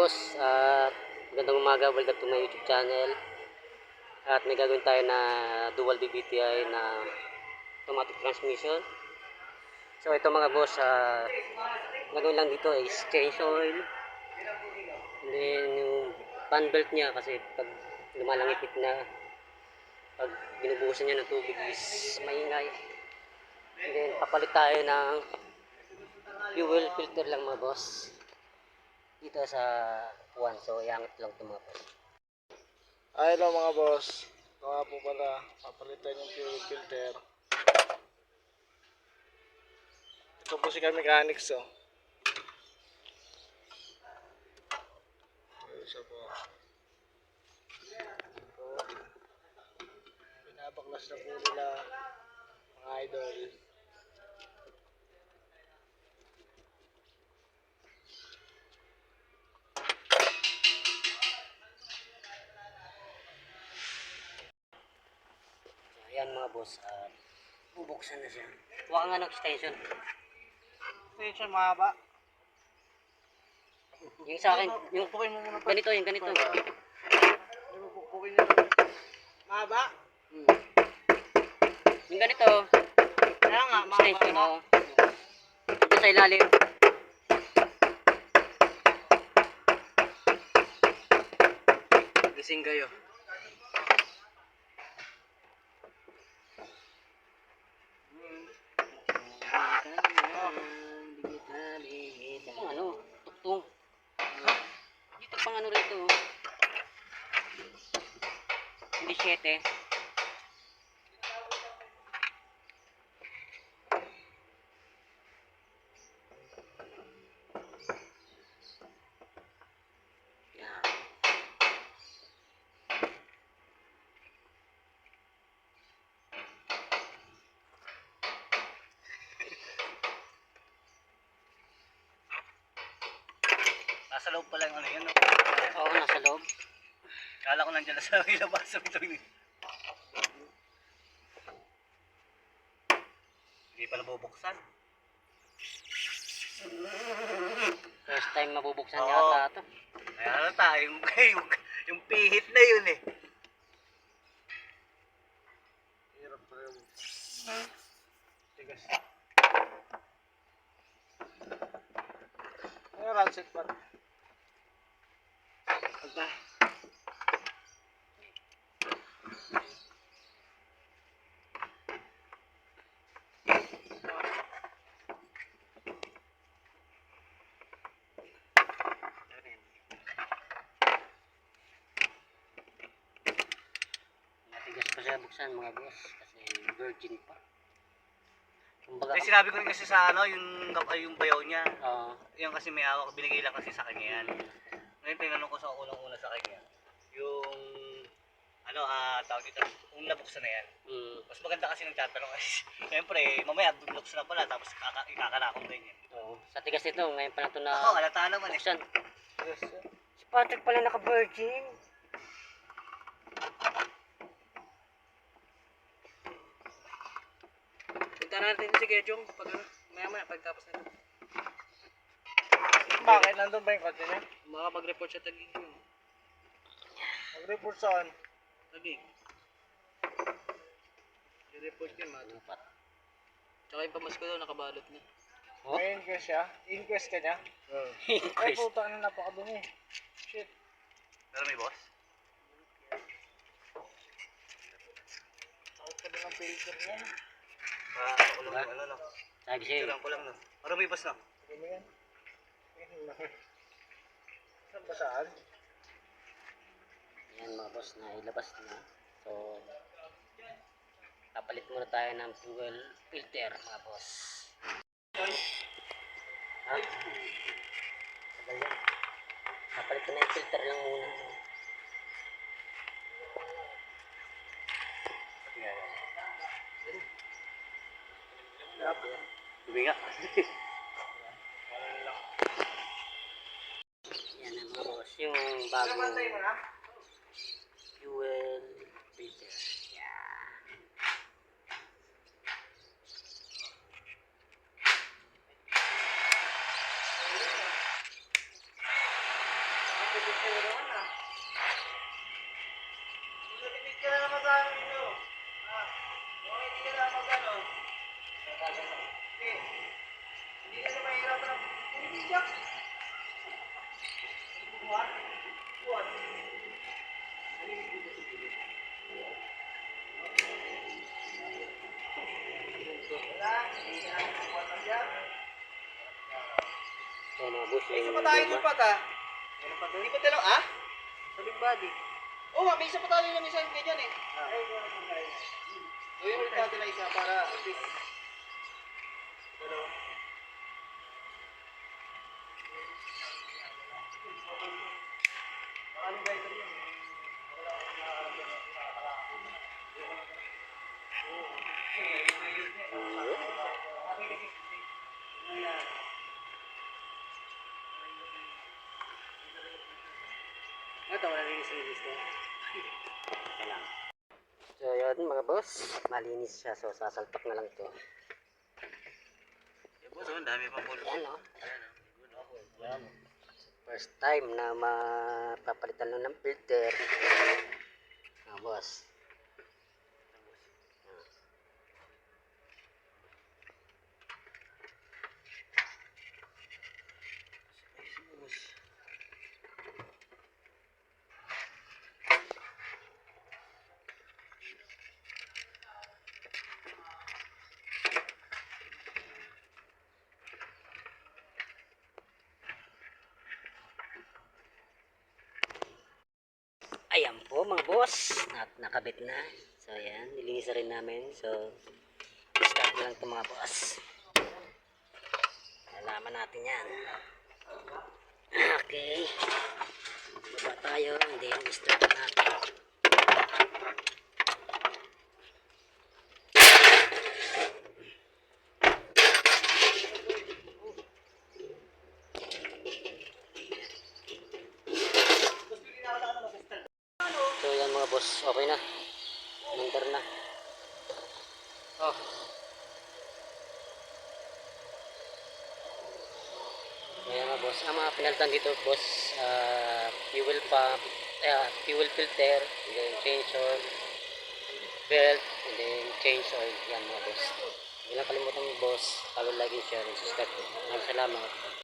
boss, magandang umaga, welcome to my YouTube channel. At may gagawin tayo na dual DBTI na automatic transmission. So ito mga boss, gagawin lang dito is change oil. And then yung fan belt niya kasi pag lumalangipit na, pag binubuhusan niya ng tubig is maingay. And then papalit tayo ng fuel filter lang mga boss dito sa upuan. So iangit lang ito mga boss. Hello mga boss. Ito nga po pala, papalitan yung fuel filter. Ito po si mechanics oh. Isa po. Ito. Binabaklas na po nila mga idol. Ayan mga boss, bubuksan na siya. Huwag nga ng extension. Extension mahaba. Yung sa akin, yung Pupukin mo muna pa. ganito, yung ganito. Pupukin nyo. Mahaba? Yung ganito, Kaya nga, extension, oh. Ito sa ilalim. Gising kayo. Itong ano, tuktong. Dito pang ano rito. Hindi 7. Yan. Nasa loob pala yung ano yan. No? Oo, nasa loob. Kala ko nandiyan na sa ilabas sa ito. Hindi pa nabubuksan. First time mabubuksan Oo. yata ito. Kaya ano tayo, yung pihit na yun eh. Hirap pa rin. Tigas. Ay, rancid pa. Pagka. Matigas pa siya buksan mga boss kasi virgin pa. Kumbaga, Eh sinabi ko rin kasi sa ano, yung bayaw niya. Yung kasi may hawak, binigay lang kasi sa kanya yan. Ngayon tinanong ko sa unang-una sa kanya, yung ano, tawag dito, kung nabuksan na yan. Mas maganda kasi nagtatanong kasi, siyempre, mamaya bubuksan na pala, tapos ikakanakong din yan. oo. Sa tigas nito, ngayon pa lang ito na Oo, alata naman eh. buksan. Yes, sir. Si Patrick pala naka-virgin. Punta natin si Kejong, pag maya-maya, pagtapos na ito. Bakit? Nandun ba yung kotse niya? Makapag-report siya tagig yun. Mag-report saan? Tagig. I-report yun, Lupat. Tsaka yung pamasko daw, nakabalot na. Oh? May inquest siya? Inquest ka niya? Oo. Ay, puta na napakadumi. Shit. Pero may boss? Takot ka din ang filter niya. Ako lang yung ano, no? Sabi sa'yo, Tirang ko lang, no? Parang may boss, no? Ano yan? Saan ba saan? yan mga boss na ilabas na. So, kapalit muna tayo ng fuel filter mga boss. Ha? Tagal yan. Kapalit ko na yung filter lang muna. Dubi nga. Yan na mga boss, yung bagong fuel filter. Yan. So mga boss, May isa yung pa tayo luma. doon pata. Hindi pa dalaw, ah? Sa big body. Oo nga, may isa pa tayo ng isang ganyan eh. Gawin ulit natin na isa para at least. Dalawa. Ano ba ito yun? Ito, wala rin isang gusto. So yun mga boss, malinis siya. So sasalpak na lang to. Boss, ang dami pang bulbo. Ayan o. Ayan. First time na mapapalitan lang ng filter. Mga boss. Ayan po mga boss, at nakabit na. So ayan, nilinis rin namin. So start na lang ito mga boss. Alaman natin yan. Okay. Baba tayo, hindi yung start natin. So yan mga boss, okay na. Number na. Oh. Ayan mga boss, ang mga pinalitan dito boss, fuel pump, fuel filter, and then change oil, belt, and then change oil. Yan mga boss. Hindi lang kalimutan boss, follow, like, and share, and subscribe. Maraming salamat.